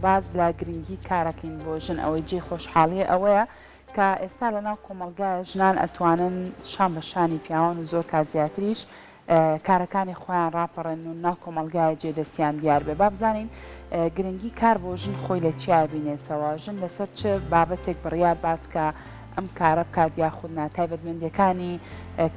باز لە گرنگی کارەکەین بۆ ژن ئەوەی جێ خۆشحاڵیە ئەوەیە کە ئێستا لەناو کۆمەلگایە ژنان ئەتوانن شان بە شانی پیاوان و زۆر کات زیاتریش کارەکانی خۆیان ڕاپەڕێن و ناو کۆمەلگایە جێدەستیان دیار بێ. با بزانین گرنگی کار بۆ ژن خۆی لە چیا بینێتەوە، ژن لەسەر چ بابەتێک بڕیار بات کە ئەم کارە بکات یاخود ناتایبەتمەندیەکانی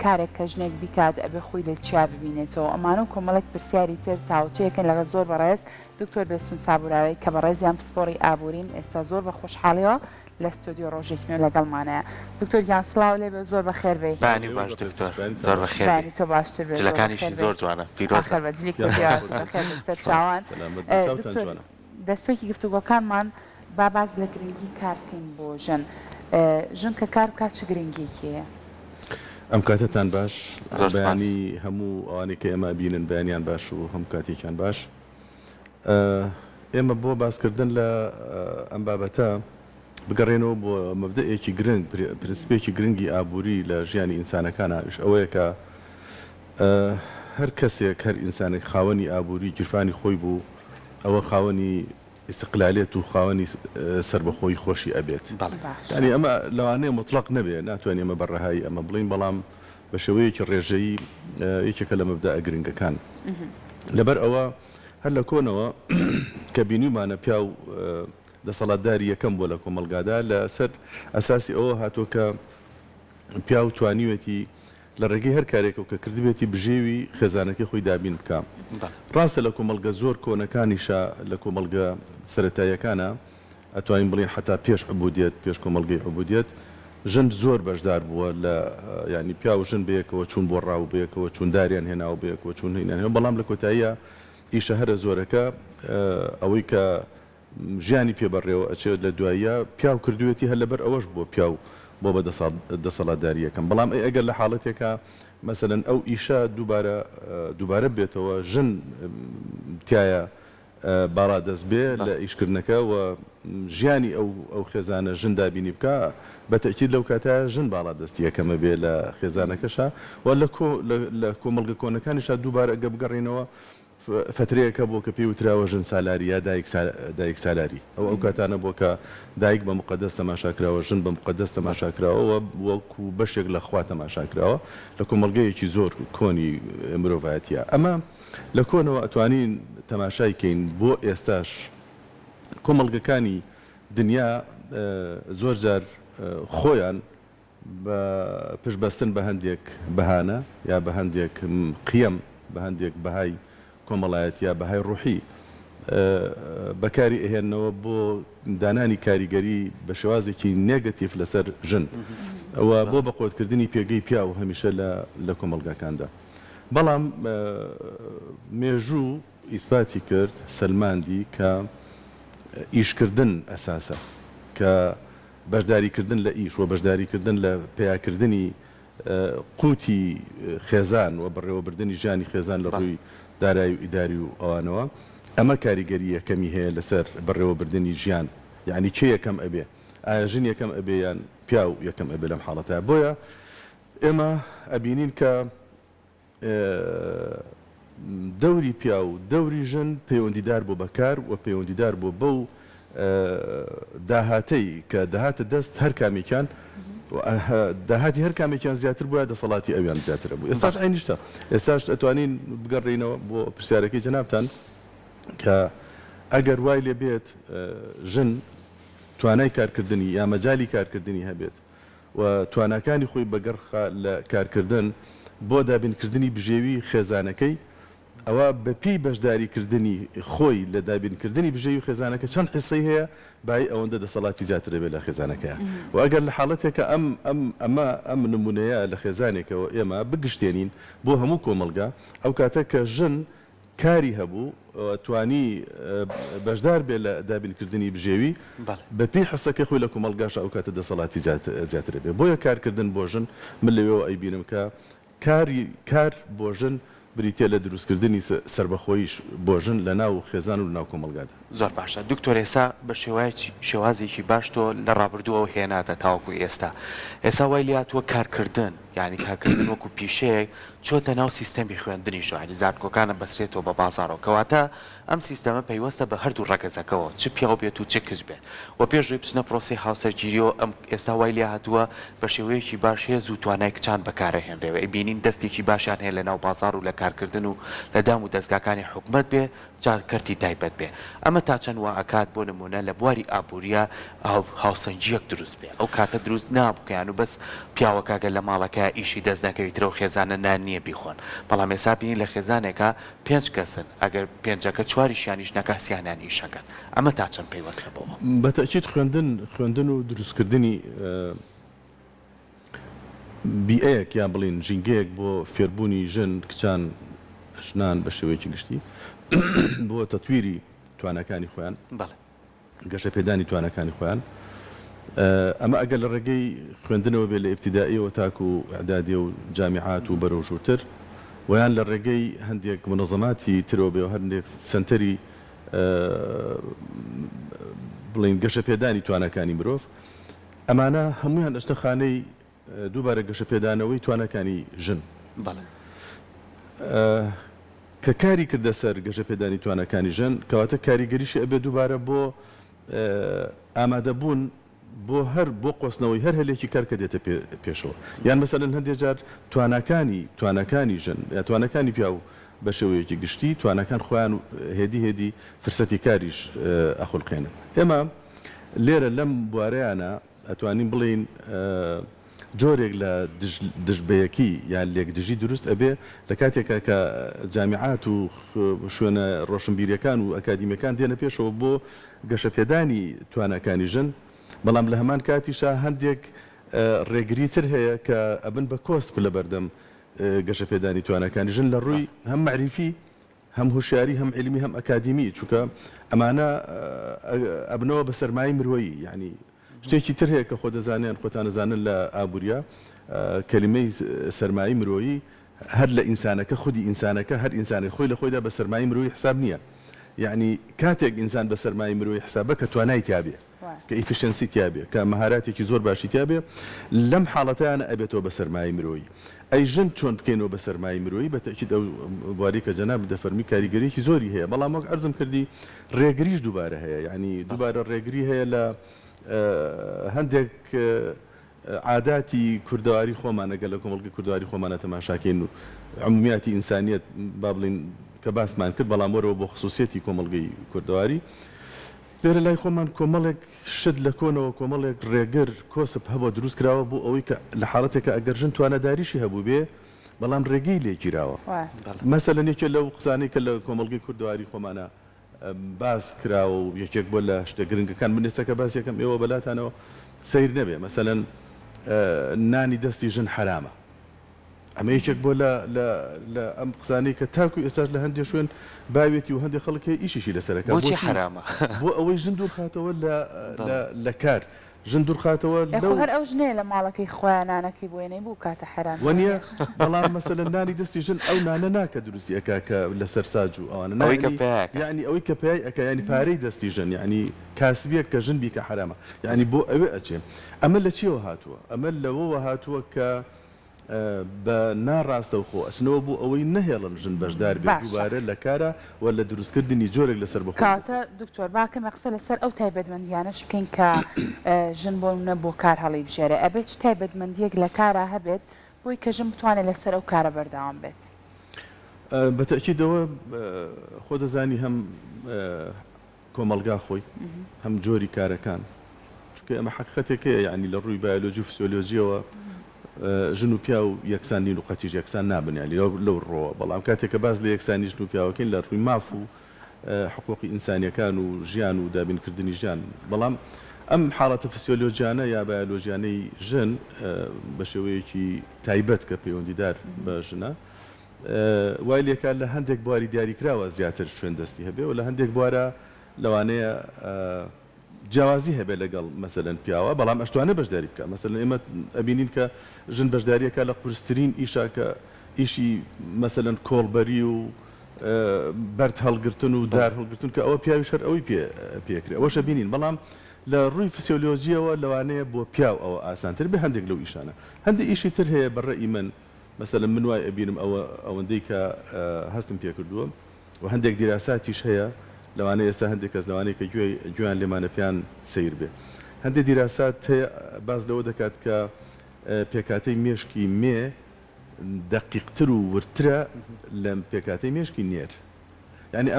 کارێک کە ژنێک بیکات ئەبێ خۆی لە چیا ببینێتەوە. ئەمانە و کۆمەڵێک پرسیاری تر تاوچەیەکن لەگە زۆر بەڕێز دکتۆر بێسون سابوراوی کە بەڕێزیان پسپۆڕی ئابوورین ئێستا زۆر بە خۆشحاڵیەوە لە ستۆدیۆ ڕۆژێکنەوە لەگەڵمانەیە. دکتۆر گیان سڵاو لێ بێ، زۆر بەخێر بێ. بانی باش دکتۆر، زۆر بەخێر بێ. تۆ باشتر بێ، جلەکانیشی زۆر جوانە، پیرۆزە. دەستپێکی گفتوگۆکانمان با باز لە گرنگی کار بکەین بۆ ژن. ژن کە کار بکات چ گرنگیەکەیە؟ ئەم کاتتان باش، بەیانی هەموو ئەوانەی کە ئێمە بینن بەیانیان باش و هەموو کاتێکیان باش. ئێمە بۆ باسکردن لە ئەم بابەتە بگەڕێنەوە بۆ مەبدەئێکی گرنگ، پرینسیپێکی گرنگی ئابووری لە ژیانی ئینسانەکانە ئەوەیە کە هەر کەسێک هەر ئینسانێک خاوەنی ئابووری گیرفانی خۆی بوو ئەوە خاوەنی استقلالێت و خاوەنی سربەخۆی خۆشی ئەبێت. ینی ئەمە لەوانەیە مطلق نەبێ، ناتوانین ئەمە بەڕەهایی ئەمە بڵین، بەڵام بە شێوەیەکی ڕێژەیی یەکێکە لە مەبدەئە گرنگەکان. لەبەر ئەوە هەر لە کۆنەوە کە بینیمانە پیا و دەسەڵاتداری یەکەم بۆ لە کۆمەلگادا لەسەر ئەساسی ئەوە هاتووە کە پیا و توانیوێتی لە ڕێگەی هەر کارێکەوە کە کردبێتی بژێوی خێزانەکەی خۆی دابین بکە. ڕاستە لە کۆمەلگە زۆر کۆنەکانیشە لە کۆمەلگە سەرەتاییەکانە ئەتوانین بڵین حتا پێش عبودیەت، پێش کۆمەلگەی عبودیەت ژن زۆر بەشدار بووە لە ینی پیا و ژن بەیەکەوە چوون بۆ ڕاو بەیەکەوە چوون داریان هێناوە بەیەکەوە چوون هێنان، بەڵام لە کۆتاییە ئیشە هەرە زۆرەکە ئەوەی کە ژیانی پێبەڕێەوە ئەچێت لە دواییە پیا و کردوێتی هەر لەبەر ئەوەش بۆ پیا و بۆ بە دەسەڵاتداریەکەم. بەڵام ئەگەر لە حاڵەتێکە مەسەلەن ئەو ئیشە دووبارە بێتەوە ژن تایە باڕادەست بێ لە ئیشکردنەکە و ژیانی ئەو خێزانە ژن دابینی بکە، بەتەکید لەو کاتە ژن باڵادەستی یەکەمە بێ لە خێزانەکەشە و لە کۆمەلگە کۆنەکانیشە دووبارە ئەگە بگەڕێنەوە فترەیەکە بۆ کە پێی وتراوە ژن سالاری یا دایک سالاری، ئەو کاتانە بۆ کە دایک بە مقدەس تەماشاکراوە، ژن بە مقدەس تەماشاکراوە وەکو بەشێک لە خوا تەماشاکراوە لە کۆمەلگەیەکی زۆر کۆنی مرۆڤایەتیە. ئەمە لە کۆنەوە ئەتوانین تەماشای کەین بۆ ئێستاش کۆمەلگەکانی دنیا زۆر جار خۆیان بە پشتبەستن بە هەندێک بەهانە یا بە هەندێک قیەم، بە هەندێک بەهای کۆمەڵایەت یا بەهای ڕوحی بەکاری ئەهێنەوە بۆ دانانی کاریگەری بە شێوازێکی نێگەتیڤ لەسەر ژن، ئەوە بۆ بەقۆتکردنی پێگەی پیا و هەمیشە لە کۆمەلگاکاندا. بەڵام مێژوو ئیسپاتی کرد سەلماندی کە ئیشکردن ئەساسە، کە بەشداریکردن لە ئیش و بەشداریکردن لە پیاکردنی قوتی خێزان و بەڕێوەبردننی ژیانی خێزان لە ڕووی دارایی و ئیداری و ئەوانەوە ئەمە کاریگەری یەکەمی هەیە لەسەر بەڕێوەبردننی ژیان، یعنی چێ یەکەم ئەبێ، ئایا ژن یەکەم ئەبێ یان پیا و یەکەم ئەبێ لەم حاڵەتە. بۆیە ئێمە ئەبینین کە دەوری پیا و دەوری ژن پەیوەندیدار بۆ بەکار و پەیوەندیدار بۆ بەو داهاتەی کە داهاتە دەست هەر کامێکیان داهاتی هەر کامێکیان زیاتر بووە دەسەڵاتی ئەویان زیاترە بوو. ئێستاش ئەینیشتە، ئێستاش ئەتوانین بگەڕێنەوە بۆ پرسیارەکەی جەنابتان کە ئەگەر وای لێ بێت ژن توانای کارکردنی یا مەجای کارکردنی هەبێت و تواناکانی خۆی بەگەڕخە لە کارکردن بۆ دابینکردنی بژێوی خێزانەکەی، ئەوە بەپی بەشداریکردنی خۆی لە دابینکردنی بژێوی خێزانەکە چەند حسەی هەیە بای ئەوەندە دەسەڵاتی زیاترە بێت لە خێزانەکەیە. و ئەگەر لە حاڵەتێکە ئەم نمونەیە لە خێزانێکەوە ئێمە بگشتێنین بۆ هەموو کۆمەلگا، ئەو کاتە کە ژن کاری هەبوو توانی بەشدار بێت لە دابینکردنی بژێوی بەپی حسەکە خۆی لە کۆمەلگاش ئەو کاتە دەسەڵاتی زیاترە بێت. بۆیە کارکردن بۆ ژن من لەوێەوە ئەیبینم کە کار بۆ ژن بریتە لە دروستکردنی سربەخۆیش بۆ ژن لە ناو خێزان و ناو کۆمەلگادا. زۆر باشە دکتۆر، ئێستا بە شێوازێکی باش تۆ لە ڕابردووەوە هێناتە تاوەکو ئێستا وای لاتوە کارکردن یعنی کارکردن وەکو پیشەیەک چۆتە ناو سیستەمی خوێندنیشەوە ینی زانکۆکانە بەسرێتەوە بە بازارەوە کەواتە ئەم سیستەمە پەیوەستە بە هەردوو ڕەگەزەکەەوە چ پیاو بێت و چ کچ بێت و پێشوی بچنە پرۆسی هاوسەرگیریەوە ئەم ئێستا وای لێ هاتووە بە شێوەیەکی باش هەیە زوو توانای کچان بەکارەهێنرێەوە بینین دەستێکی باشیان هەیە لە ناو بازار و لە کارکردن و لە دام و دەستگاکانی حکومت بێ کارتی تایبەت بێ ئەمە تا چەند وا ئەکات بۆ نمونە لە بواری ئابوووریە هاوسەنجیەک دروست بێ ئەو کاتە دروست نابکەیان و بەس پیاوەکەگە لە ماڵەکە ئیشی دەست نەکەویترە و خێزانە نان نییە بیخۆن بەڵام ێستا بینی لە خێزانێکە 5 کەسن ئەگەر پێنجەکە چواریشیانیش نەکاسیانیان ئیشەکەن ئەمە تا چەند پێیوەستە بەوە بەتەکیید خوێندن و دروستکردنی بیئەیەک یان بڵین ژینگەیەک بۆ فێربوونی ژن کچان ژنان بە شێوەیەکی گشتی بۆ تەتویری توانەکانی خۆیان گەشە پێدانی توانەکانی خۆیان ئەمە ئەگەر لە ڕێگەی خوێندنەوە بێ لە ئیبتیدائیەوە تاکو و ئەعدادیە و جامیعات و بەرەو ژوورتر ویان لە ڕێگەی هەندێک منەظەماتی ترەوە بێ و هەندێک سنتەری بڵین گەشە پێدانی توانەکانی مرۆڤ ئەمانە هەمویان ئەشتە خانەی دووبارە گەشە پێدانەوەی توانەکانی ژن کە کاری کردە سەر گەشە پێدانی توانەکانی ژن کەواتە کاریگەریشی ئەبێ دووبارە بۆ ئامادەبوون بۆ بۆ قۆستنەوەی هەر هەلێکی کار کە دێتە پێشەوە یان مەسەلەن هەندێک جار توانەکانی ژن یا توانەکانی پیاو بە شێوەیەکی گشتی توانەکان خۆیان هێدی فرسەتی کاریش ئەخولقێنن ئێمە لێرە لەم بوارەیانە ئەتوانین بڵین جۆرێک لە دژبەیەکی یان لێکدژی دروست ئەبێ لە کاتێکە کە جامیعات و شوێنە ڕۆشنبیریەکان و ئەکادیمیەکان دێنە پێشەوە بۆ گەشە پێدانی توانەکانی ژن بەڵام لە هەمان کاتیشا هەندێک ڕێگریتر هەیە کە ئەبن بە کۆسپ لە بەردەم گەشە پێدانی توانەکانی ژن لە ڕووی هەم معریفی هەم هوشیاری هەم علمی هەم ئەکادیمی چونکە ئەمانە ئەبنەوە بە سەرمای مرۆیی یعنی شتێکی تر هەیە کە خۆ دەزانیان خۆتان دەزانن لە ئابووریا کەلیمەی سەرمایی مرۆیی هەر لە ئینسانەکە خودی ئینسانەکە هەر ئینسانی خۆی لە خۆیدا بە سەرمایی مرۆیی حساب نییە یعنی کاتێک ئینسان بە سەرمایی مرۆیی حسابە کە توانای تیابێ کە ئیفیشنسی تیابێ کە مەهاراتێکی زۆر باشی تیابێ لەم حاڵەتیانە ئەبێتەوە بە سەرمایی مرۆیی ئەی ژن چۆن بکەینەوە بە سەرمایی مرۆیی بەتەکید ئەو بواری کە جەناب دەفەرمی کاریگەریەکی زۆری هەیە بەڵام وەک عەرزم کردی ڕێگریش دووبارە هەیە یعنی دووبارە ڕێگری هەیە لە هەندێک عاداتی کوردەواری خۆمانەگە لە کۆمەڵگەی کوردەواری خۆمانە تەماشاکەین و عمومیاتی ئینسانیەت با بڵین کە باسمان کرد بەڵام وەرەوە بۆ خصوصیەتی کۆمەڵگەی کوردەواری لێرە لای خۆمان کۆمەڵێک شت لە کۆنەوە کۆمەڵێک ڕێگر کۆسپ هەبوو دروست کراوە بۆ ئەوەی کە لە حاڵەتێکە ئەگەر ژن توانەداریشی هەبوو بێ بەڵام ڕێگەی لێگیراوە مەسەلەن یەکێک لەو قسانەی کە لە کۆمەڵگەی کوردەواری خۆمانە باس کراوە و یەکێک بۆ لە شتە گرنگەکان من ئێستا کە باس یەکەم ئێوە بەلاتانەوە سیر نەبێ مەسەلەن نانی دەستی ژن حرامە ئەمە یەکێک بۆ لە ئەم قسانەی کە تاکو ئێستاش لە هەندێک شوێن باوێتی و هەندێک خەڵک ئیشیشی لەسەرەکە بۆچی حرامە بۆ ئەوەی ژن دوور خاتەوە لە کار ژن دوور خاتەوە هەر ئەو ژنەیە لە ماڵەکەی خۆیانانەکەی بۆێنەی بوو کاتە حرام وەنیە بەڵام مەسەلەن نانی دەستی ژن ئەو نانە ناکە دروستی ئەکا کە لەسەر ساج و ئەوانە یعنی ئەوەی کە پێی ئەکە ینی پارەی دەستی ژن یعنی کاسبیەک کە ژن بیکە حرامە یعنی بۆ ئەوێ ئەچێ ئەمە لە چیەوە هاتووە ئەمە لەوەوە هاتووە کە بە ناڕاستە و خۆ ئەسنەوە بوو ئەوەی نەهێڵن ژن بەشدار بێت دووبارە لە کارە و لە دروستکردنی جۆرێک لەسەر بخۆ کاتە دکتۆر باکەمە قسە لەسەر ئەو تایبەتمەندیانەش بکەین کە ژن بۆ منە بۆ کار هەڵی بژێرە ئەبێت تایبەتمەندیەک لە کارە هەبێت بۆی کە ژن بتوانێت لەسەر ئەو کارە بەردەوام بێت بەتەکیدەوە خۆ دەزانی هەم کۆمەلگا خۆی هەم جۆری کارەکان چونکە ئەمە حەقیقەتێکەیە یعنی لە ڕووی بایۆلۆژی و فسیۆلۆژیەوە ژن و پیا و یەکسانی و قەتیژ یەکسان نابن یعنی لەو ڕۆوە بەڵام کاتێککە باز لە یەکسانی ژن و پیاوەکەین لە ڕووی ماف و حقوقی ئینسانیەکان و ژیان و دابینکردنی ژیان بەڵام ئەم حاڵەتە فسیۆلۆژیانە یا بایۆلۆژیانەی ژن بە شێوەیەکی تایبەت کە پەیوەندیدار بە ژنە وای لێکا لە هەندێک بواری دیاریکراوە زیاتر شوێن دەستی هەبێ و لە هەندێک بوارە لەوانەیە جیاوازی هەبێ لەگەڵ مەسەلەن پیاوە بەڵام ئەشتوانە بەشداری بکە مەسەلەن ئێمە ئەبینین کە ژن بەشداریەکە لە قورسترین ئیشا کە ئیشی مەسەلەن کۆڵبەری و بەرد هەڵگرتن و دار هەڵگرتن کە ئەوە پیاوی شەر ئەوەی پێکرێ ئەوەشە بینین بەڵام لە ڕووی فسیۆلۆژیەوە لەوانەیە بۆ پیاو ئەوە ئاسانتر بێ هەندێک لەو ئیشانە هەندێک ئیشی تر هەیە بەڕێی من مەسەلەن من وای ئەبینم ئەوەندەی کە هەستم پێ کردووە و هەندێک دیراساتیش هەیە لەوانەیە ئێستا هەندێک کەس لەوانەیە کە گوێیان لێمانە پیان سیر بێ هەندێک دیراسات هەیە باز لەوە دەکات کە پێکاتەی مێشکی مێ دقیقتر و ورترە لە پێکاتەی مێشکی نێر يعني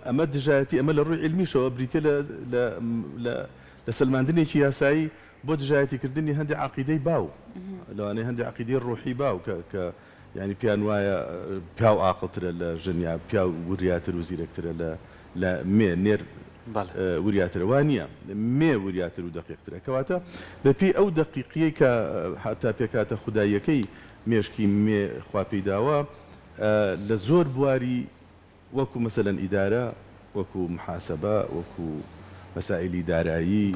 ئەمە دژایەتی ئەمە لە ڕووی علمیشەوە بریتە لە سەلماندنێکی یاسایی بۆ دژایەتیکردنی هەندێک عقیدەی باو لەوانەیە هەندێک عقیدەی ڕوحی باو کە يعني پیان وایە پیاو عاقڵترە لە ژنیا پیاو وریاتر و زیرەکترە لە مێ نێر وریاترە وانە مێ وریاتر و دقیقترە کەواتە بەپی ئەو دقیقیەی کە حتا پێکاتە خوداییەکەی مێشکی مێ خوا پێداوە لە زۆر بواری وەکو مەسەلەن ئیدارە وەکو محاسبە وەکو مەسائلی دارایی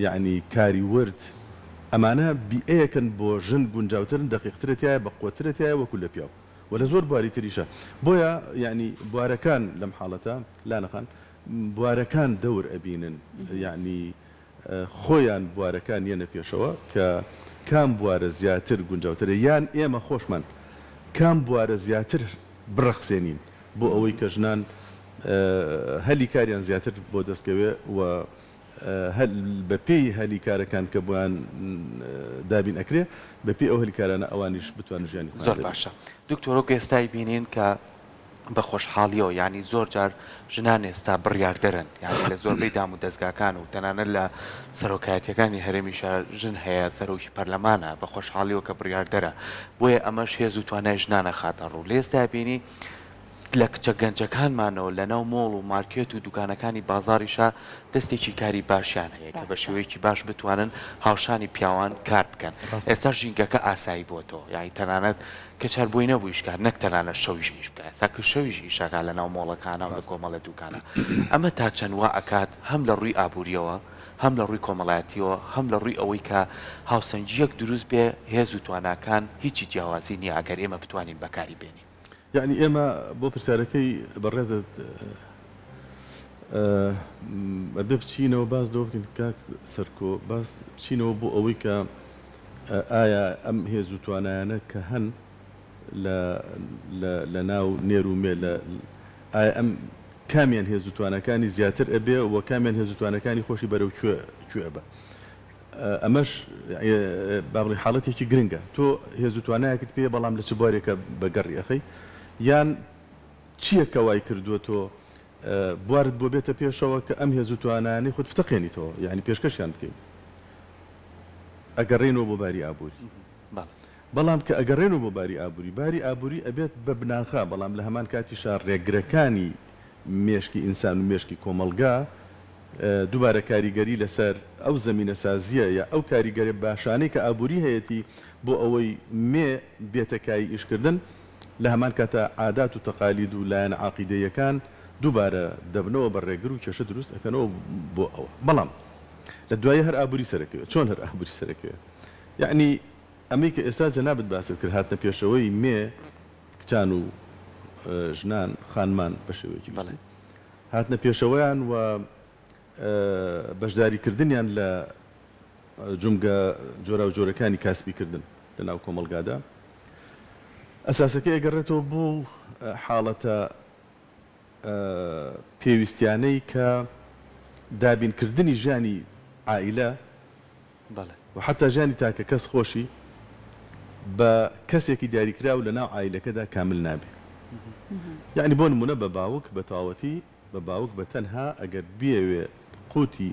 یعنی کاری ورد ئەمانە بیئەیەکن بۆ ژن گونجاوترن دقیقترەتیایە بە قوترەتیایە وەکو لە پیاو و لە زۆر بواری تریشە بۆیە یعنی بوارەکان لەم حاڵەتە لا نەخان بوارەکان دەور ئەبینن یعنی خۆیان بوارەکان یەنە پێشەوە کە کام بوارە زیاتر گونجاوترە یان ئێمە خۆشمان کام بوارە زیاتر بڕەخسێنین بۆ ئەوەی کە ژنان هەلی کاریان زیاتر بۆ دەستکەوێ و بە پێی هەلی کارەکان کە بۆیان دابین ئەکرێ بە پێی ئەو هەلیکارانە ئەوانیش بتوان ژیانی زۆر باشە دکتۆرۆ ئێستای بینین کە بە خۆشحاڵیەوە ینی زۆر جار ژنان ئێستا بڕیاردەرن یانی لە زۆربەی دام و دەستگاکان و تەنانەت لە سەرۆکایەتیەکانی هەرێمیشە ژن هەیە سەرۆکی پەرلەمانە بە خۆشحاڵیەوە کە بڕیاردەرە بۆیە ئەمەش هێز و توانای ژنانە خاتە ڕوو لە ئێستا بینی لە کچە گەنجەکانمانەوە لە ناو مۆڵ و مارکێت و دوکانەکانی بازاڕیشە دەستێکی کاری باشیان هەیە کە بە شێوەیەکی باش بتوانن هاوشانی پیاوان کار بکەن ئێستا ژینگەکە ئاسایی بۆتەوە یانی تەنانەت کە چاربووی نەبووی شکار نەک تەنانە شەویش ئیش بکە ئێستا کە شەویش ئیشەکە لە ناو مۆڵەکانە و لە کۆمەڵە دوکانە ئەمە تا چەند وا ئەکات هەم لە ڕووی ئابوووریەوە هەم لە ڕووی کۆمەڵایەتیەوە هەم لە ڕووی ئەوەی کە هاوسەنجیەک دروست بێ هێز و تواناکان هیچی جیاوازی نییە ئەگەر ئێمە بتوانین بەکاری بێنین يعني ئێمە بۆ پرسیارەکەی بەڕێزت بێ بچینەوە باز دۆکن کاک سەرکۆ باز بچینەوە بۆ ئەوەی کە ئایا ئەم هێز و توانایانە کە هەن لە ناو نێر و مێ ئایا ئەم کامیان هێز و توانەکانی زیاتر ئەبێ و کامیان هێز و توانەکانی خۆشی بەرەو کوێ بە ئەمەش باڵی حاڵەتێکی گرنگە تۆ هێز و توانایەکت پێ بەڵام لە چ بارێکە بەگەڕی ئەخەی یان چییە کەوای کردووە تۆ بوارد بۆ بێتە پێشەوە کە ئەم هێز و توانانی خۆت فتەقێنیتەوە یعنی پێشکەشیان بکەین ئەگەڕێنەوە بۆ باری ئابووری بەڵام کە ئەگەڕێنەوە بۆ باری ئابووری ئەبێت بە بناخا بەڵام لە هەمان کاتیشا ڕێگرەکانی مێشکی ئینسان و مێشکی کۆمەلگا دووبارە کاریگەری لەسەر ئەو زەمینە سازیە یا ئەو کاریگەری باشانەی کە ئابووری هەیەی بۆ ئەوەی مێ بێتەکایی ئیشکردن لە هەمان کاتە عادات و تەقالید و لایەن عاقیدەیەکان دووبارە دەبنەوە بە ڕێگر و کێشە دروست ئەکەنەوە بۆ ئەوە بەڵام لە دوایە هەر ئابووری سەرەکەوێت چۆن هەر ئابووری سەرەکەوێت یعنی ئەمەی کە ئێستا جەنابەت باست کرد هاتنە پێشەوەی مێ کچان و ژنان خانمان بە شێوەیەکی هاتنە پێشەوەیان و بەشداریکردنیان لە جومگە جۆرا و جۆرەکانی کاسبیکردن لە ناو کۆمەلگادا ئەساسەکە ئەگەڕێتەوە بوو حاڵەتە پێویستیانەی کە دابینکردنی ژیانی عائیلە و حتا ژیانی تاکە کەس خۆشی بە کەسێکی دیاریکراو لە ناو عائیلەکەدا کامل نابێت یعنی بۆ نمونە بە باوک بە تاوەتی بە باوک بە تەنها ئەگەر بێوێ قوتی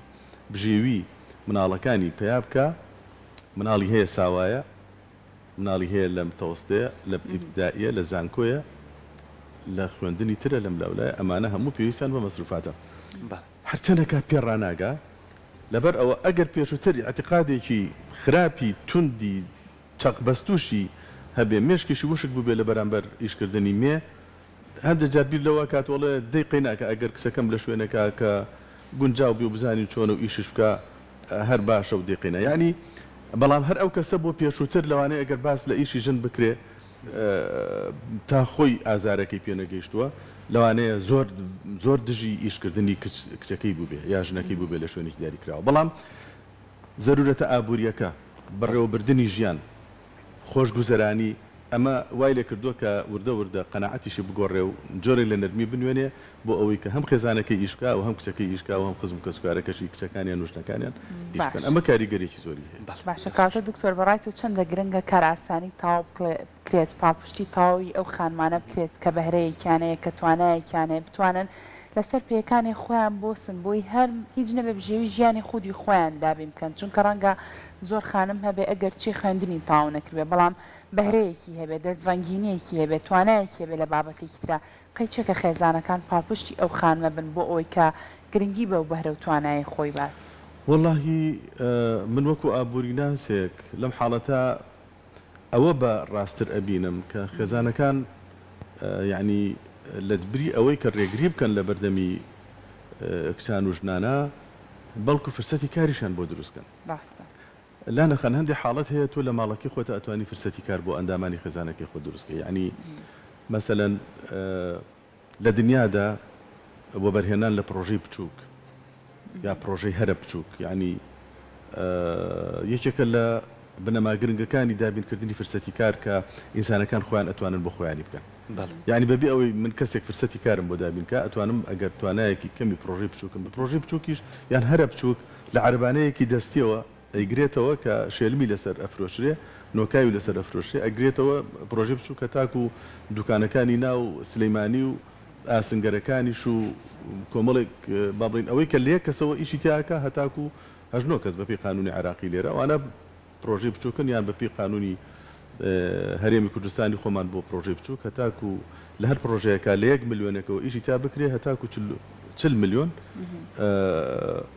بژێوی مناڵەکانی پێیا بکە مناڵی هەیە ساوایە مناڵی هەیە لە متەوەستەیە لە ئیبتدائیە لە زانکۆیە لە خوێندنی ترە لەم لەولایە ئەمانە هەموو پێویستیان بە مەسروفاتە هەرچەندێکا پێڕناگا لەبەر ئەوە ئەگەر پێشووتر اعتقادێکی خراپی توندی چەقبەستوشی هەبێ مێشکیشی وشک بوو بێ لە بەرامبەر ئیشکردنی مێ هەندێک جار بیر لەوە کاتوەڵێ دەیقی ناکە ئەگەر کچەکەم لە شوێنێکا کە گونجاو بی و بزانین چۆن و ئیشش بکە هەر باشە و دەیقینە یعنی بەڵام هەر ئەو کەسە بۆ پێشووتر لەوانەیە ئەگەر باس لە ئیشی ژن بکرێ تا خۆی ئازارەکەی پێ نەگەیشتووە لەوانەیە زۆر دژی ئیشکردنی کچەکەی بووبێ یا ژنەکەی بووبێ لە شوێنێکی دیاری کراوە بەڵام زەرورەتە ئابوووریەکە بەڕێوەبردننی ژیان خۆشگوزەرانی ئەمە وای لێ کردووە کە وردە وردە قەنەعەتیشی بگۆڕێ و جۆرێک لە نەرمی بنوێنێ بۆ ئەوەی کە هەم خێزانەکەی ئیشکا و هەم کچەکەی ئیشکا و هەم خزم کەسوکارەکەشی کچەکانیان نوشتەکانیان ئیشکن ئەمە کاریگەرێکی زۆری هەیە باشە کاتە دکتۆر بەڕای و چەندە گرنگە کار ئاسانی تاو بکرێت پاڵپشتی تاوی ئەو خانمانە بکرێت کە بەهرەیەکیانەیە کە توانایەکیانەیە بتوانن لەسەر پێەکانی خۆیان بۆسن بۆی هەر هیچ نەبێ بژێوی ژیانی خودی خۆیان دابین بکەن چونکە ڕەنگە زۆر خانم هەبێ ئەگەر چی خوێندنی تاو نەکردێ بەڵام بەهرەیەکی هەبێ دەستڤەنگینەیەکی هەبێ توانایەکی هەبێ لە بابەتێکی ترا قەیچێکە خێزانەکان پاڵپشتی ئەو خانمە بن بۆ ئەوەی کە گرنگی بە و بەهرە و توانای خۆی بات واللهی من وەکو ئابووری ناسێک لەم حاڵەتە ئەوە بە ڕاستتر ئەبینم کە خێزانەکان یعنی لە دبری ئەوەی کە ڕێگری بکەن لە بەردەمی کچان و ژنانە بەڵکو فرسەتی کاریشان بۆ دروستکەن ڕاستە لا نەخەن هەندێک حاڵەت هەیە تۆ لە ماڵەکەی خۆتە ئەتوانی فرسەتی کار بۆ ئەندامانی خێزانەکەی خۆ دروستکە یعنی مەسەلەن لە دنیادا بۆ بەرهێنان لە پرۆژەی بچووک یا پرۆژەی هەرە بچووک یعنی یەکێکە لە بنەما گرنگەکانی دابینکردنی فرسەتی کار کە ئینسانەکان خۆیان ئەتوانن بۆ خۆیانی بکەن یعنی بەبێ ئەوەی من کەسێک فرسەتی کارم بۆ دابینکە ئەتوانم ئەگەر توانایەکی کەمی پرۆژەی بچووکم بە پرۆژەی بچووکیش یان هەرە بچووک لە عربانەیەکی دەستیەوە ئەیگرێتەوە کە شێلمی لەسەر ئەفرۆشرێ نۆکاوی لەسەر ئەفرۆشرێ ئەگرێتەوە پرۆژەی بچووکە تاکو و دوکانەکانی ناو سلەیمانی و ئاسنگەرەکانیش و کۆمەڵێک با بڵین ئەوەی کە لێ کەسەوە ئیشی تیاکە هەتاکو هەژنۆ کەس بەپی قانونی عراقی لێرە ئەوانە پرۆژەی بچووکن یان بەپی قانونی هەرێمی کوردستانی خۆمان بۆ پرۆژەی بچووک هەتاکو لە هەر پرۆژەیەکە لە 1 ملیۆنێکەوە ئیشی تا بکرێ هەتاکو 40 ملیۆن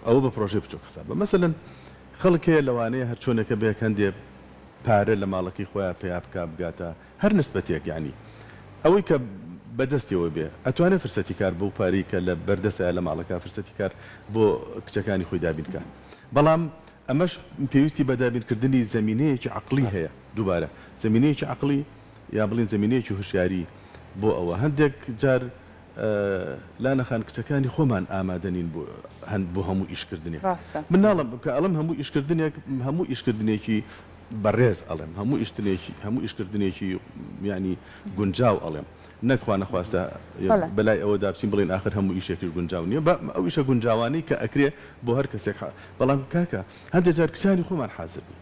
ئەوە بە پرۆژەی بچووک حسابە مەسەلەن خەڵک هەیە لەوانەیە هەر چۆنێکە بێک هەندێ پارە لە ماڵەکەی خۆیان پێیا بکا بگاتە هەر نسبەتێک یعنی ئەوەی کە بەدەستیەوە بێ ئەتوانێت فرسەتی کار بۆ پارەی کە لە بەردەسە لە ماڵەکە فرسەتی کار بۆ کچەکانی خۆی دابینکە بەڵام ئەمەش پێویستی بەدابینکردنی زمینەیەکی عقلی هەیە دووبارە زمینەیەکی عقلی یا بڵین زمینەیەکی هوشیاری بۆ ئەوە هەندێک جار لا نەخان کچەکانی خۆمان ئامادەنین بۆ هەموو ئیشکردنی من ناڵم بکە ئەڵم هەموو ئیشکردنێکی بەڕێز ئەڵێم هەموو ئیشکردنێکی ینی گونجاو ئەڵێم نەخوا نەخواستە بەلای ئەوە دابچین بڵین آخر هەموو ئیشێکیش گونجاو نییە بە ئەو ئیشە گونجاوانەی کە ئەکرێ بۆ هەر کەسێک بەڵام کاکە هەندێک جار کچانی خۆمان حازر نین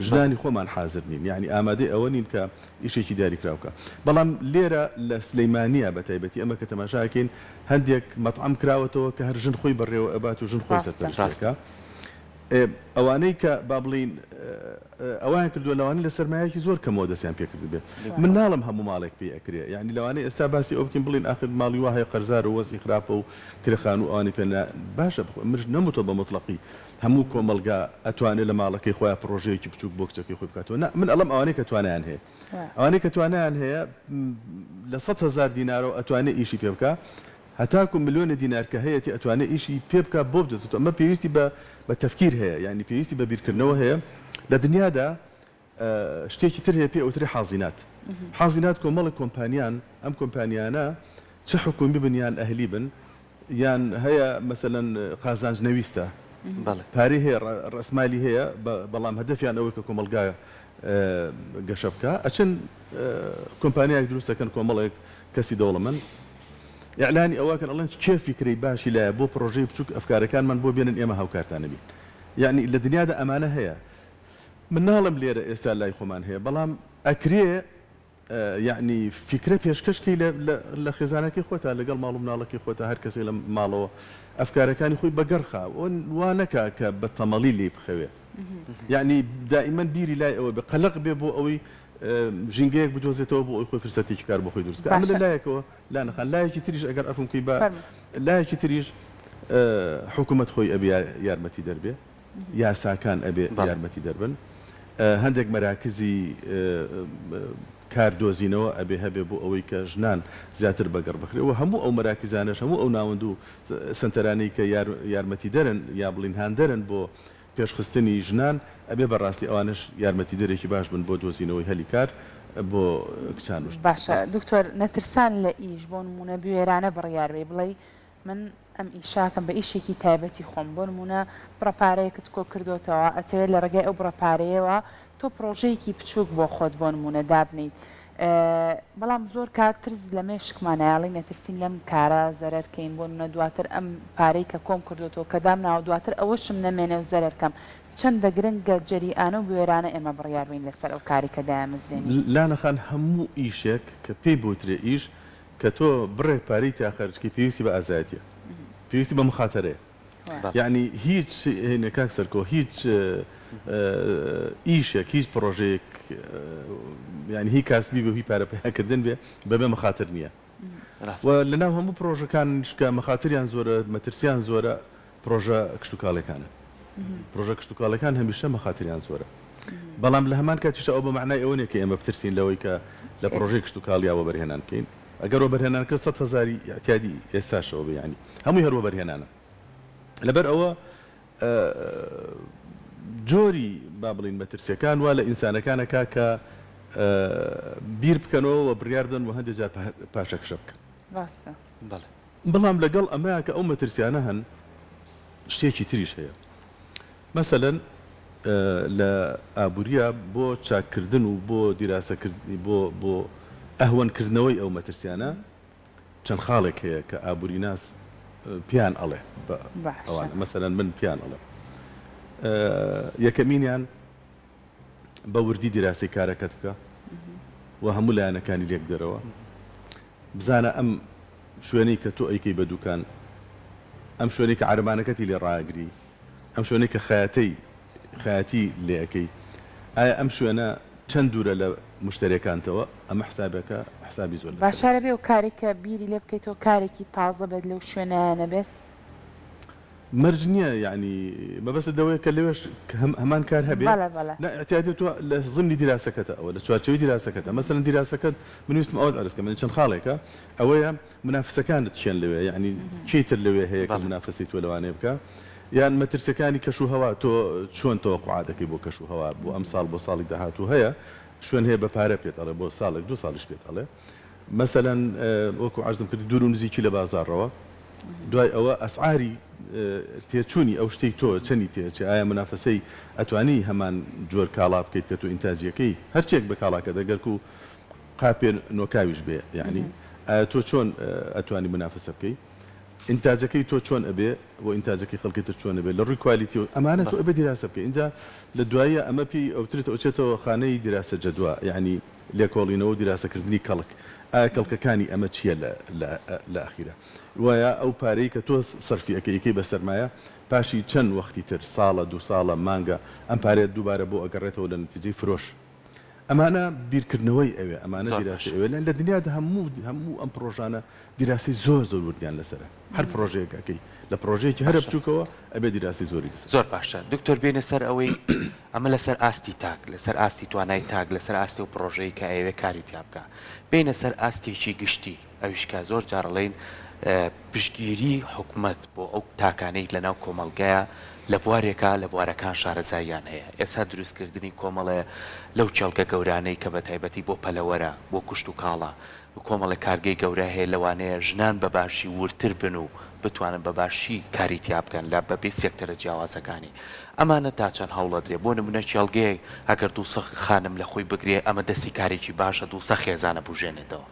ژنانی خۆمان حازر نین یعنی ئامادەی ئەوە نین کە ئیشێکی دیاری کراوکە بەڵام لێرە لە سلەیمانیە بە تایبەتی ئەمە کە تەماشاکەین هەندێک مەطعەم کراوەتەوە کە هەر ژن خۆی بەڕێوە ئەبات و ژن خۆی سەرپەرشتەکە ئەوانەی کە با بڵین ئەوان کردووە لەوانەی لە سەرمایەکی زۆر کەمەوە دەستیان پێ کرد بێت من ناڵم هەموو ماڵێک پێ ئەکرێ یعنی لەوانەیە ئێستا باسی ئەو بکەین بڵین آخر ماڵی وهەیە قەرزار و وەزی خراپە و کرێخان و ئەوانی پێ باشە مرج نەموتۆ بە مطلقی هەموو کۆمەلگا ئەتوانێت لە ماڵەکەی خۆیان پرۆژەیەکی بچووک بۆ کچەکەی خۆی بکاتەوە من ئەڵم ئەوانەی کە توانیان هەیە ئەوانەی کە توانیان هەیە لە 100,000 دینارەوە ئەتوانێت ئیشی پێ بکە هەتاکو ملیۆنە دینار کە هەیەی ئەتوانێت ئیشی پێ بکە بۆ بدەستێتەوە ئەمە پێویستی بە تەفکیر هەیە یعنی پێویستی بە بیرکردنەوە هەیە لە دنیادا شتێکی تر هەیە پێ ئەوتری حازینات حازینات کۆمەڵی کۆمپانیان ئەم کۆمپانیانە چه حکومی بن یان ئەهلی بن یان هەیە مەسەلەن قازانجنەویستە پارەی هەیە ڕەسمالی هەیە بەڵام هەدەفیان ئەوەی کە کۆمەلگا گەشە بکە ئەچن کۆمپانیایك دروستەکەن کۆمەڵێک کەسی دەوڵەمەند ئیعلانی ئەوەکەن ئەڵێن چێ فکرەی باشی لایە بۆ پرۆژەی بچووک ئەفکارەکانمان بۆ بێنن ئێمە هاوکارتانە بین یعنی لە دنیادا ئەمانە هەیە من ناڵم لێرە ئێستا لای خۆمان هەیە بەڵام ئەکرێ یعنی فکرە پێشکەشکەی لە خێزانەکەی خۆتە لەگەڵ ماڵ و مناڵەکەی خۆتە هەر کەسێک لە ماڵەوە ئەفکارەکانی خۆی بەگەڕخا وانەکە کە بە تەمەڵی لێ بخەوێ یعنی دائیمەن بیری لای ئەوە بە قەلق بێ بۆ ئەوەی ژینگەیەک بدۆزێتەوە بۆ ئەوی خۆی فرسەتێکی کار بۆ خۆی دروست ئەمە لایەکەوە لا نەخان لایەکی تریش ئەگەر ئەفمکەی بە لایەکی تریش حکوومەت خۆی ئەبێ یارمەتی دەربێ یاساکان ئەبێ یارمەتی دەربن هەندێک مەراکزی کاردۆزینەوە ئەبێ هەبێ بۆ ئەوەی کە ژنان زیاتر بەگەڕ بخرێەوە هەموو ئەو مەراکزانەش هەموو ئەو ناوەند و سنتەرانەی کە یارمەتی دەرن یا بڵین هاندەرن بۆ پێشخستنی ژنان ئەبێ بەڕاستی ئەوانش یارمەتی دەرێکی باش بن بۆ دۆزینەوەی هەلی کار بۆ کچانوش باشە دکتۆر نەترسان لە ئیش بۆ نمونە بوێرانە بڕیار بێ بڵێ من ئەم ئیشاکەم بە ئیشێکی تایبەتی خۆم بۆ نمونە بڕەپارەیەکت کۆ کردوتەوە ئەتەوێت لە ڕێگای ئەو بڕەپارەیەوە تۆ پرۆژەیەکی بچووک بۆ خۆت بۆ نمونە دابنیت بەڵام زۆر کات ترس لە مێشکمانایاڵی نەترسین لەم کارە زەرەرکەین بۆ نمونە دواتر ئەم پارەی کە کۆم کردوتەوە کە دامناوە دواتر ئەوەشم نەمێنێ و زەرەرکەم چەندە گرنگە جەریئانە و بوێرانە ئێمە بڕیاربین لەسەر ئەو کاری کە دامەزرێن لانەخان هەموو ئیشێک کە پێی بوترێ ئیش کە تۆ بڕێ پارەی تاخەرجکی پێویستی بە ئازایەتیە پێویستی بە مخاتەرەیە یعنی هیچ هێنە کاک سەرکۆ هیچ ئیشێک هیچ پرۆژەیەک یعنی هی کاسبی بە هی پارە پێکردن بێ بەبێ مخاتر نییە لەناو هەموو پرۆژەکان شکە مخاتریان زۆرە مەترسیان زۆرە پرۆژە کشتتوکاڵەکانە پرۆژە کشتتوکاڵەکان هەمیشە مەخاتریان زۆرە بەڵام لە هەمان کاتیشە ئەو بە معنای ئەوە نیە کە ئێمە بترسین لەوەی کە لە پرۆژەی کشتتوکاڵیاوە بەرهێنان بکەین ئەگەرەوە بەرهێنان کرد 100,000 احتیادی ئێستاشەوە بەیانی هەمووی هەروە بەرهێنانە لەبەر ئەوە جۆری با بڵین مەترسیەکان وا لە ئینسانەکانەکە کە بیر بکەنەوە و بڕیاردن و هەندێک جار پاشەکشە بکەن بەڵام لەگەڵ ئەمەیە کە ئەو مەترسیانە هەن شتێکی تریش هەیە مەسەلەن لە ئابوووریە بۆ چاکردن و بۆ دیراسەکردنی بۆ ئەهوەنکردنەوەی ئەو مەترسیانە چەند خاڵێک هەیە کە ئابووری ناس پیان ئەڵێ ئەوان مەسەلەن من پیان ئەڵێ یەکەمینیان بە وردی دیراسی کارەکەت بکە و هەموو لایەنەکانی لێک دەرەوە بزانە ئەم شوێنەی کە تۆ ئەیکەی بە دوکان ئەم شوێنەی کە عەربانەکەتی لێ ڕاگری ئەم شوێنەی کە خەیاتی لێ ئەەکەی ئایا ئەم شوێنە چەند دوورە لە مشتریەکانتەوە ئەمە حسابەکە حسابی زۆر باشارە بێ و کارێکە بیری لێ بکەیتەوە کارێکی تازە بێت لەو شوێنەیانە بێت مەرج نییە یعنی مەبەستە دەوەیە کە لەوێش هەمان کار هەبێت احتیاجی تۆ لە زمنی دیراسەکەتە ئەوە لە چوارچەوەی دیراسەکەتە مەسەلەن دیراسەکەت من ویستم ئەوەت ئەرزکە من چەند خاڵێکە ئەوەیە منافسەکانت چێن لەوێ یعنی چیتر لەوێ هەیە کە منافسی تۆ لەوانەیە بکە یان مەترسەکانی کەش و هەوا تۆ چۆن تەوەقوعاتەکەی بۆ کەش و هەوا بۆ ئەم ساڵ بۆ ساڵی داهاتوو هەیە شوێن هەیە بە پارە پێت ئەڵێ بۆ ساڵێک دو ساڵیش پێت ئەڵێ مەسەلەن وەکو عەرزم کرد دوور و نزیکی لە بازاڕەوە دوای ئەوە ئەسعاری تێچوونی ئەو شتێک تۆ چەندی تێچێ ئایا منافسەی ئەتوانی هەمان جۆر کاڵا بکەیت کە تۆ ئینتاجیەکەی هەرچێک بە کاڵاکە دەگەرک و قاپێ نۆکاویش بێ یعنی ئایا تۆ چۆن ئەتوانی منافسە بکەی ئینتاجەکەی تۆ چۆن ئەبێ بۆ ئینتاجەکەی خەڵکی تر چۆن ئەبێ لە ڕووی کوالیتی و ئەمانە تۆ ئەبێ دیراسە بکەی اینجا لە دوایە ئەمە پێی ئەوترێت ئەوچێتەوە خانەی دیراسە جەدوا یعنی لێکۆڵینەوە و دیراسەکردنی کەڵک ئایا کەڵکەکانی ئەمە چییە لە ئەخیرە وایە ئەو پارەی کە تۆ سەرفی ئەەکەی بە سەرمایە پاشی چەند وەختی تر ساڵە دو ساڵە مانگە ئەم پارێت دووبارە بۆ ئەگەڕێتەوە لە نتیجەی فرۆش ئەمانە بیرکردنەوەی ئەوێ ئەمانە دیراسی ئەوێ لە دنیادا هەموو ئەم پرۆژانە دیراسی زۆر وردیان لەسرە هەر پرۆژەیەکەکەی لە پرۆژەیەکی هەرە بچووکەوە ئەبێ دیراسی زۆری زۆر باشە دکتۆر بێنە سەر ئەوەی ئەمە لەسەر ئاستی تاک لەسەر ئاستی توانای تاک لەسەر ئاستی و پرۆژەی کە ئەوێ کاری تیا بکە بینە سەر ئاستێکی گشتی ئەویشکە زۆر جارڵێن پشتگیری حکوومەت بۆ ئەو تاکانەی لەناو کۆمەڵگایە لە بوارێکە لە بوارەکان شارەزاییان هەیە ئێستا دروستکردنی کۆمەڵەیە لەو چێڵگە گەورانەی کە بە تایبەتی بۆ پەلەوەرە بۆ کوشت و کاڵە کۆمەڵە کارگەی گەورە هەیە لەوانەیە ژنان بەباشی ورتر بن و بتوانن بەباشی کاری تیا بکەن لە بەبێ سێکتەرە جیاوازەکانی ئەمانە تا چەند هەوڵەدرێ بۆ نمونە چێڵگەیەک ئەگەر دووسە خانم لە خۆی بگرێ ئەمە دەستی کارێکی باشە دووسە خێزانە بژێنێتەوە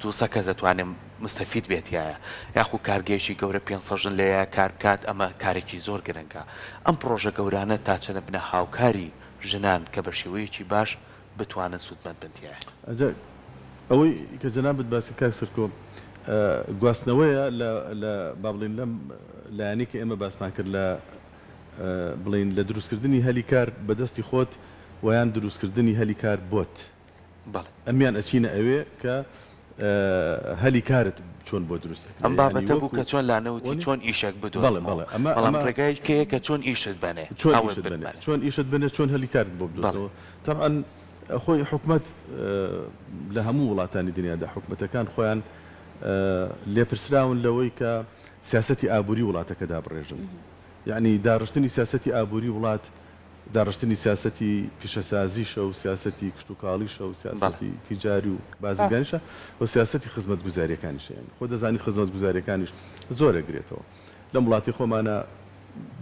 دووسە کەس دەتوانێت مستەفید بێتیایە یاخو کارگەیەکی گەورە 500 ژن لەیە کار بکات ئەمە کارێکی زۆر گرنگە ئەم پرۆژە گەورانە تا چەنە بنە هاوکاری ژنان کە بە شێوەیەکی باش بتوانن سوودمەند بنتیایە ئەوەی کە جەنابەت باسی کاک سەرکۆ گواستنەوەیە لە با بڵین لەم لایەنی کە ئێمە باسمان کرد لە بڵین لە دروستکردنی هەلی کار بەدەستی خۆت ویان دروستکردنی هەلی کار بۆت ئەمیان ئەچینە ئەوێ کە هەلی کارت چۆن بۆ دروست ئەم بابەتە بوو کە چۆن لانەوتی چۆن ئیشێک بدۆزمەوە بەڵام ڕێگایکەیە کە چۆن ئیشت بنێ چۆن ئیشت بنێ چۆن هەلی کارت بۆ بدۆزەوە تەبعاً خۆی حکومەت لە هەموو وڵاتانی دنیادا حکومەتەکان خۆیان لێپرسراون لەوەی کە سیاسەتی ئابووری وڵاتەکەدا بڕێژن یعنی داڕشتنی سیاسەتی ئابووری وڵات داڕشتنی سیاسەتی پیشەسازیشە و سیاسەتی کشتتوکاڵیشە و سیاسەتی تیجاری و بازرگانیشە و سیاسەتی خزمەت گوزاریەکانیشیان خۆ دەزانی خزمەت گوزاریەکانیش زۆر ئەگرێتەوە لە وڵاتی خۆمانە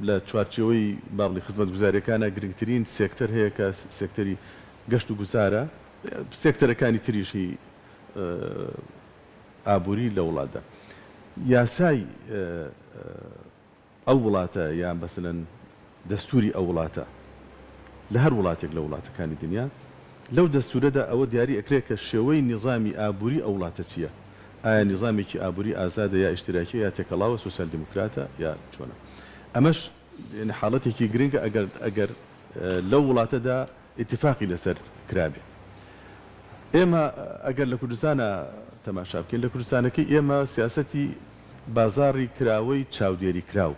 لە چوارچەوەی باڵی خزمەت گوزاریەکانە گرنگترین سێکتەر هەیە کە سێکتەری گەشت و گوزارە سێکتەرەکانی تریشی ئابووری لە وڵاتدا یاسای ئەو وڵاتە یان بەسەن دەستوری ئەو وڵاتە لە هەر وڵاتێک لە وڵاتەکانی دنیا لەو دەستورەدا ئەوە دیاری ئەکرێت کە شێوەی نظامی ئابووری ئەو وڵاتە چییە ئایا نظامێکی ئابووری ئازادە یا ئیشتراکی یا تێکەڵاوە سوسیال دموکراتە یا چۆنە ئەمەش حاڵەتێکی گرنگە ئەگەر لەو وڵاتەدا ئیتفاقی لەسەر کرابێ ئێمە ئەگەر لە کوردستانە تەماشا بکەین لە کوردستانەکەی ئێمە سیاسەتی بازاڕی کراوەی چاودێری کراو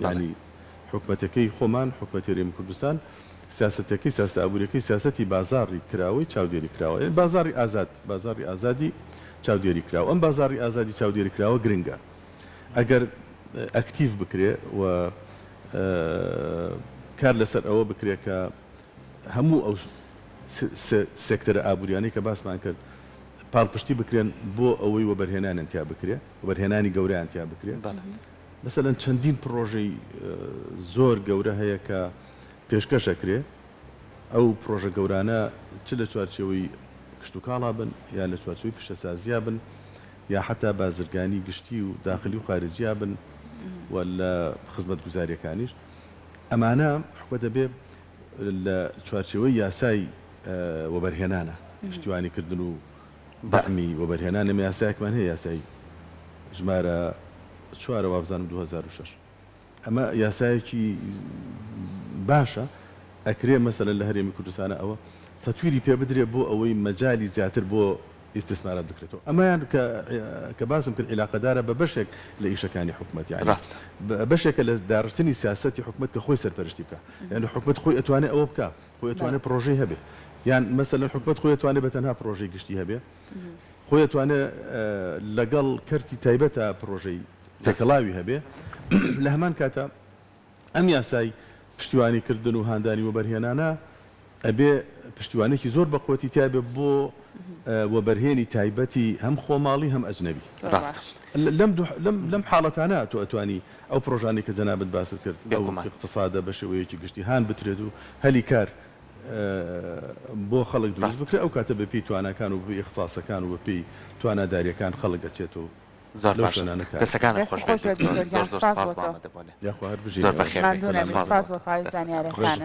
ینی حکومەتەکەی خۆمان حکومەتی هەرێمی کوردستان سیاسەتەکەی سیاست ئابوووریەکەی سیاسەتی بازاڕی کراوەی چاودێری کراوە بازاڕی ئازاد بازاڕی ئازادی چاودێری کراوە ئەم بازاڕی ئازادی چاودێری کراوە گرنگە ئەگەر ئەکتیڤ بکرێ و کار لەسەر ئەوە بکرێ کە هەموو ئەو سێکتەرە ئابوووریانەی کە باسمان کرد پاڵپشتی بکرێن بۆ ئەوەی وەبەرهێنانیان تیا بکرێ وەبەرهێنانی گەورەیان تیا بکرێ مەسەلەن چەندین پرۆژەی زۆر گەورە هەیە کە پێشکەشەکرێ ئەو پرۆژە گەورانە چ لە چوارچێوەی کشتتوکاڵا بن یا لە چوارچێوەی پیشەسازیە بن یا حتا بازرگانی گشتی و داخلی و خارجیە بن و لە خزمەت گوزاریەکانیش ئەمانە حکومەت دەبێ لە چوارچێوەی یاسای وەبەرهێنانە پشتیوانیکردن و بەعمی وەبەرهێنانە یاسایەکمان هەیە یاسایی ژمارە 4 وابزانم 2006 ئەمە یاسایەکی باشە ئەکرێ مەسەلەن لە هەرێمی کوردستانە ئەوە تەتویری پێ بدرێ بۆ ئەوەی مەجای زیاتر بۆ ئیستثمارات بکرێتەوە ئەمەیان کە باسم کرد علاقەدارە بە بەشێک لە ئیشەکانی حکومەت یعنی بەشێکە لە داڕشتنی سیاسەتی حکومەت کە خۆی سەرپەرشتی بکە یعنی حکومەت خۆی ئەتوانێت ئەوە بکە خۆی ئەتوانێت پرۆژەی هەبێ یان مەسەلەن حکومەت خۆی ئەتوانێت بە تەنها پرۆژەی گشتی هەبێ خۆی ئەتوانێت لەگەڵ کەرتی تایبەتە پرۆژەی تێکەڵاوی هەبێ لە هەمان کاتە ئەم یاسای پشتیوانیکردن و هاندانی وەبەرهێنانە ئەبێ پشتیوانێکی زۆر بە قوتی تایبێ بۆ وەبەرهێنی تایبەتی هەم خۆماڵی هەم ئەجنەبی لەم حاڵەتانە تۆ ئەتوانی ئەو پرۆژانی کە جەنابەت باست کرد ئەو اقتصادە بە شێوەیەکی گشتی هان بترێت و هەلی کار بۆ خەڵک دروست بکرێت ئەو کاتە بەپی توانەکان و بپی اختصاسەکان و بەپی تواناداریەکان خەڵک ئەچێت و زۆر باش دەستەکانە خۆش زۆر سپاس بۆ ئەمە دەبوونێ زۆر بەخێر سپاس بۆ زانیاریەکانت